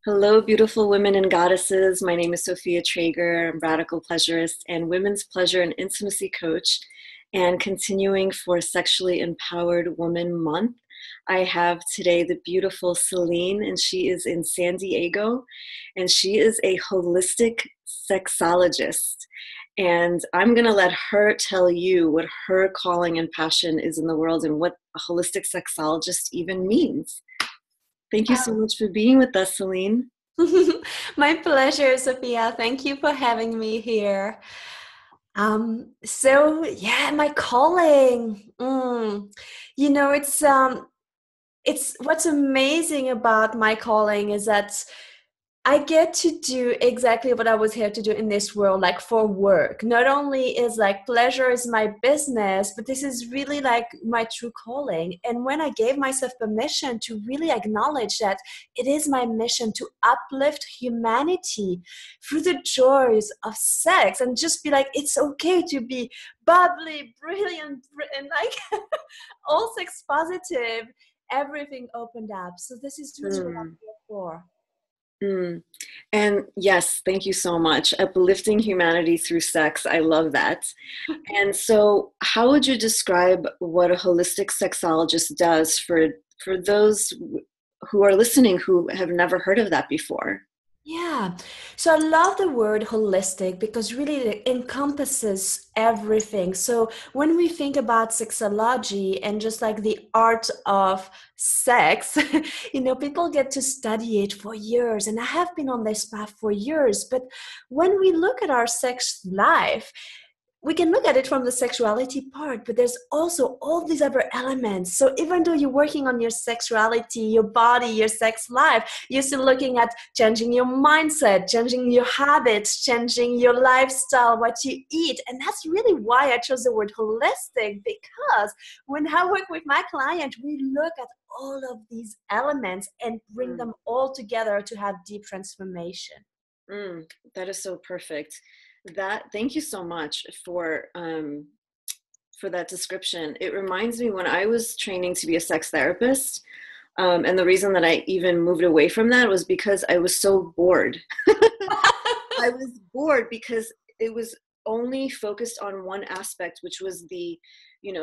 Hello, beautiful women and goddesses. My name is Sophia Traeger. I'm radical pleasurist and women's pleasure and intimacy coach, and continuing for Sexually Empowered Woman Month. I have today the beautiful Céline, and she is in San Diego, and she is a holistic sexologist. And I'm going to let her tell you what her calling and passion is in the world and what a holistic sexologist even means. Thank you so much for being with us, Céline. My pleasure, Sophia. Thank you for having me here. My calling. It's what's amazing about my calling is that I get to do exactly what I was here to do in this world, like for work. Not only is like pleasure is my business, but this is really like my true calling. And when I gave myself permission to really acknowledge that it is my mission to uplift humanity through the joys of sex and just be like, it's okay to be bubbly, brilliant, and like all sex positive, everything opened up. So this is really what I'm here for. Mm. And yes, thank you so much. Uplifting humanity through sex. I love that. And so, how would you describe what a holistic sexologist does for those who are listening who have never heard of that before? Yeah. So I love the word holistic because really it encompasses everything. So when we think about sexology and just like the art of sex, people get to study it for years. And I have been on this path for years. But when we look at our sex life, we can look at it from the sexuality part, but there's also all these other elements. So even though you're working on your sexuality, your body, your sex life, you're still looking at changing your mindset, changing your habits, changing your lifestyle, what you eat. And that's really why I chose the word holistic, because when I work with my client, we look at all of these elements and bring them all together to have deep transformation. That is so perfect. Thank you so much for that description. It reminds me when I was training to be a sex therapist, and the reason that I even moved away from that was because I was so bored. I was bored because it was only focused on one aspect, which was the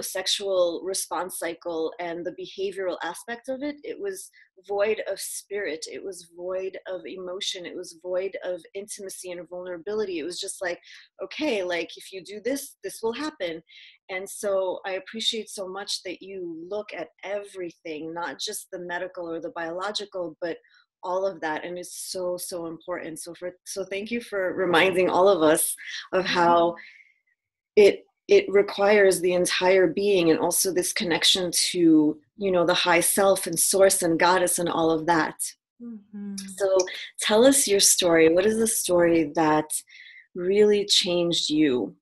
sexual response cycle and the behavioral aspect of it. It was void of spirit. It was void of emotion. It was void of intimacy and vulnerability. It was just like, okay, like if you do this, this will happen. And so I appreciate so much that you look at everything, not just the medical or the biological, but all of that. And it's so, so important. So thank you for reminding all of us of how it requires the entire being, and also this connection to the high self and source and goddess and all of that. So tell us your story. What is the story that really changed you?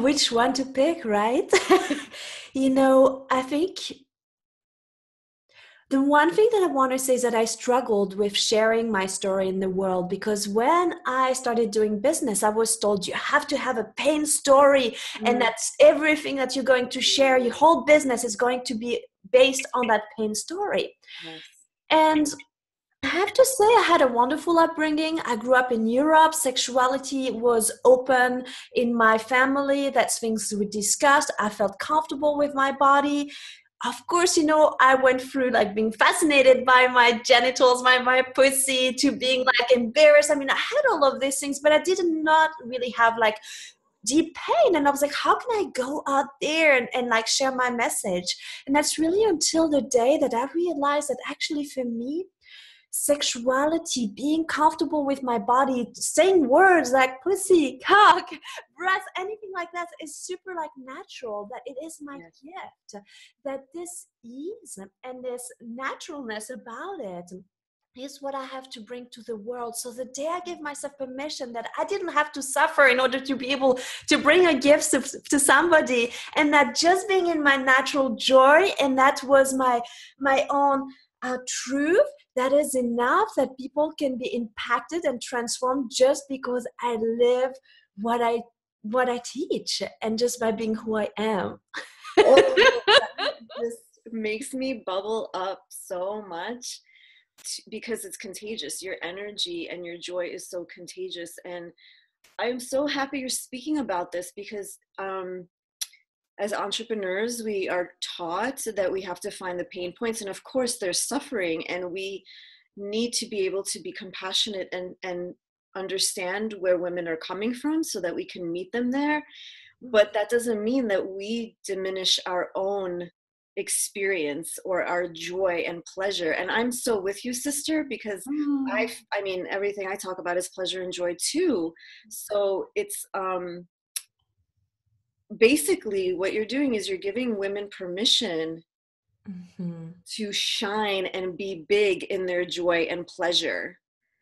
Which one to pick, right? I think the one thing that I want to say is that I struggled with sharing my story in the world, because when I started doing business, I was told you have to have a pain story, and that's everything that you're going to share. Your whole business is going to be based on that pain story. Yes. And I have to say I had a wonderful upbringing. I grew up in Europe. Sexuality was open in my family. That's things we discussed. I felt comfortable with my body. Of course, I went through like being fascinated by my genitals, my pussy, to being like embarrassed. I mean, I had all of these things, but I did not really have like deep pain. And I was like, how can I go out there and like share my message? And that's really until the day that I realized that actually for me, sexuality, being comfortable with my body, saying words like pussy, cock, breast, anything like that is super like natural, that it is my gift, that this ease and this naturalness about it is what I have to bring to the world. So the day I gave myself permission that I didn't have to suffer in order to be able to bring a gift to somebody, and that just being in my natural joy, and that was my own truth, that is enough, that people can be impacted and transformed just because I live what I teach, and just by being who I am. Oh, just makes me bubble up so much because it's contagious. Your energy and your joy is so contagious. And I'm so happy you're speaking about this because as entrepreneurs, we are taught that we have to find the pain points. And of course, there's suffering, and we need to be able to be compassionate and understand where women are coming from so that we can meet them there. But that doesn't mean that we diminish our own experience or our joy and pleasure. And I'm so with you, sister, because I mean, everything I talk about is pleasure and joy too. So it's basically what you're doing is you're giving women permission to shine and be big in their joy and pleasure.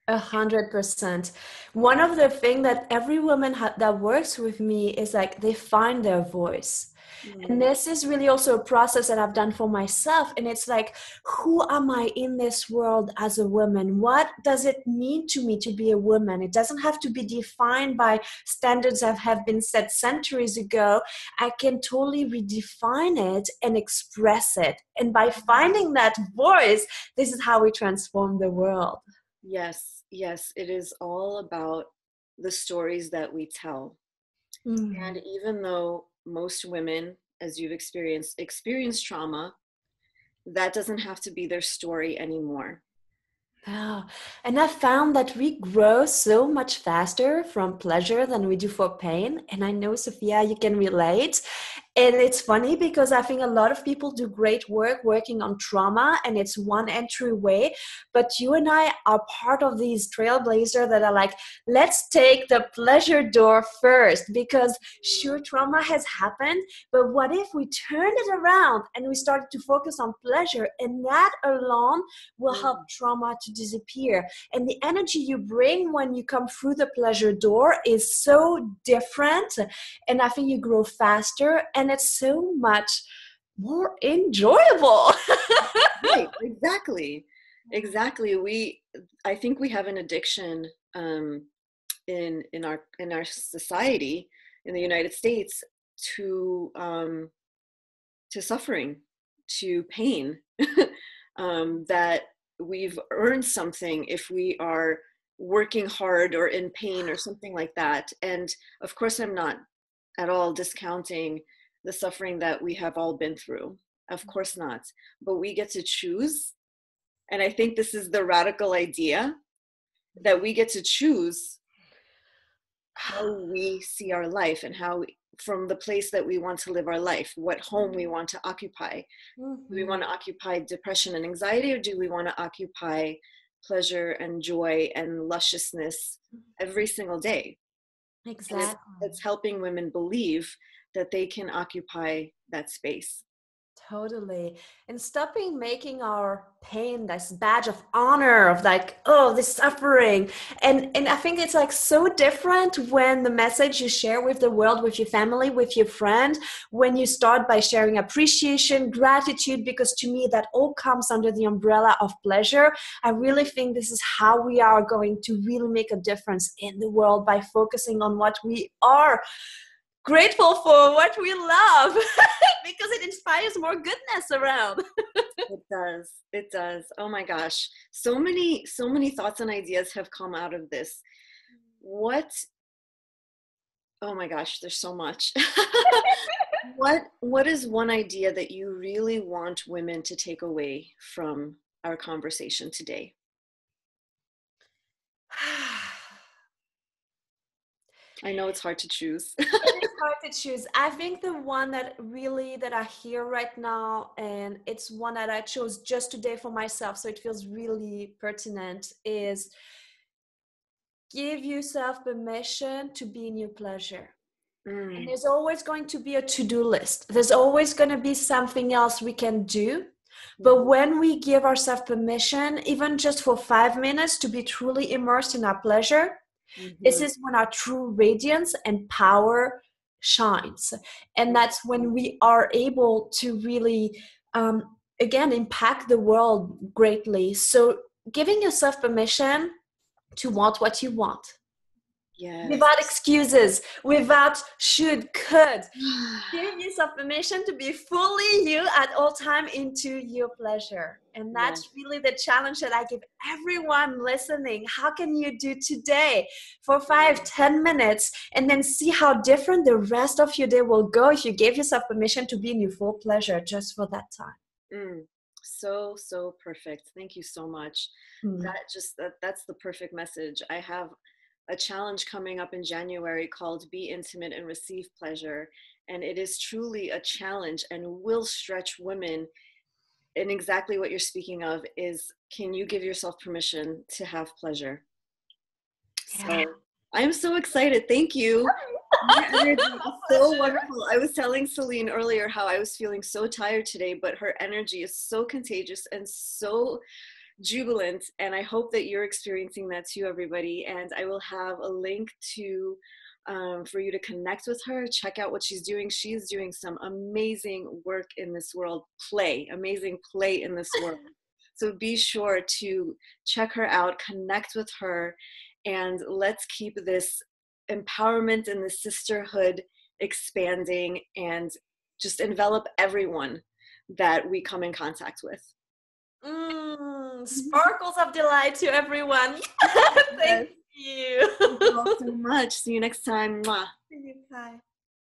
100%. One of the things that every woman that works with me is like they find their voice. And this is really also a process that I've done for myself. And it's like, who am I in this world as a woman? What does it mean to me to be a woman? It doesn't have to be defined by standards that have been set centuries ago. I can totally redefine it and express it. And by finding that voice, this is how we transform the world. Yes, yes, it is all about the stories that we tell. And even though most women, as you've experience trauma, that doesn't have to be their story anymore. Yeah. And I found that we grow so much faster from pleasure than we do for pain. And I know, Sophia, you can relate. And it's funny because I think a lot of people do great work working on trauma, and it's one entryway. But you and I are part of these trailblazers that are like, let's take the pleasure door first, because sure, trauma has happened. But what if we turned it around and we started to focus on pleasure, and that alone will help trauma to disappear. And the energy you bring when you come through the pleasure door is so different. And I think you grow faster, and it's so much more enjoyable. Right, exactly. I think we have an addiction in our society in the United States to suffering, to pain. That we've earned something if we are working hard or in pain or something like that. And of course, I'm not at all discounting the suffering that we have all been through. Of course not. But we get to choose. And I think this is the radical idea, that we get to choose how we see our life and from the place that we want to live our life, what home we want to occupy. Do we want to occupy depression and anxiety, or do we want to occupy pleasure and joy and lusciousness every single day? Exactly. And it's helping women believe that they can occupy that space. Totally. And stopping making our pain this badge of honor of like, oh, this suffering. And I think it's like so different when the message you share with the world, with your family, with your friend, when you start by sharing appreciation, gratitude, because to me that all comes under the umbrella of pleasure. I really think this is how we are going to really make a difference in the world, by focusing on what we are grateful for, what we love, because it inspires more goodness around. It does. Oh my gosh, so many thoughts and ideas have come out of this. Oh my gosh, there's so much. What is one idea that you really want women to take away from our conversation today? I know it's hard to choose. It is hard to choose. I think the one that I hear right now, and it's one that I chose just today for myself, so it feels really pertinent, is give yourself permission to be in your pleasure. And there's always going to be a to-do list. There's always going to be something else we can do. But when we give ourselves permission, even just for 5 minutes, to be truly immersed in our pleasure, this is when our true radiance and power shines. And that's when we are able to really, again, impact the world greatly. So giving yourself permission to want what you want. Yes. without excuses, without should, could. Give yourself permission to be fully you at all time into your pleasure. And Yes. that's really the challenge that I give everyone listening. How can you do today for 5-10 minutes and then see how different the rest of your day will go if you gave yourself permission to be in your full pleasure just for that time? So perfect. Thank you so much. That's the perfect message. I have a challenge coming up in January called Be Intimate and Receive Pleasure. And it is truly a challenge and will stretch women. And exactly what you're speaking of is, can you give yourself permission to have pleasure? Yeah. So I'm so excited. Thank you. Your energy is so wonderful. I was telling Céline earlier how I was feeling so tired today, but her energy is so contagious and so jubilant. And I hope that you're experiencing that too, everybody. And I will have a link to for you to connect with her, check out what she's doing. She's doing some amazing work in this world, amazing play in this world. So be sure to check her out, connect with her, and let's keep this empowerment and the sisterhood expanding and just envelop everyone that we come in contact with. Sparkles of delight to everyone. Thank you. Thank you all so much. See you next time. Mwah. See you. Bye.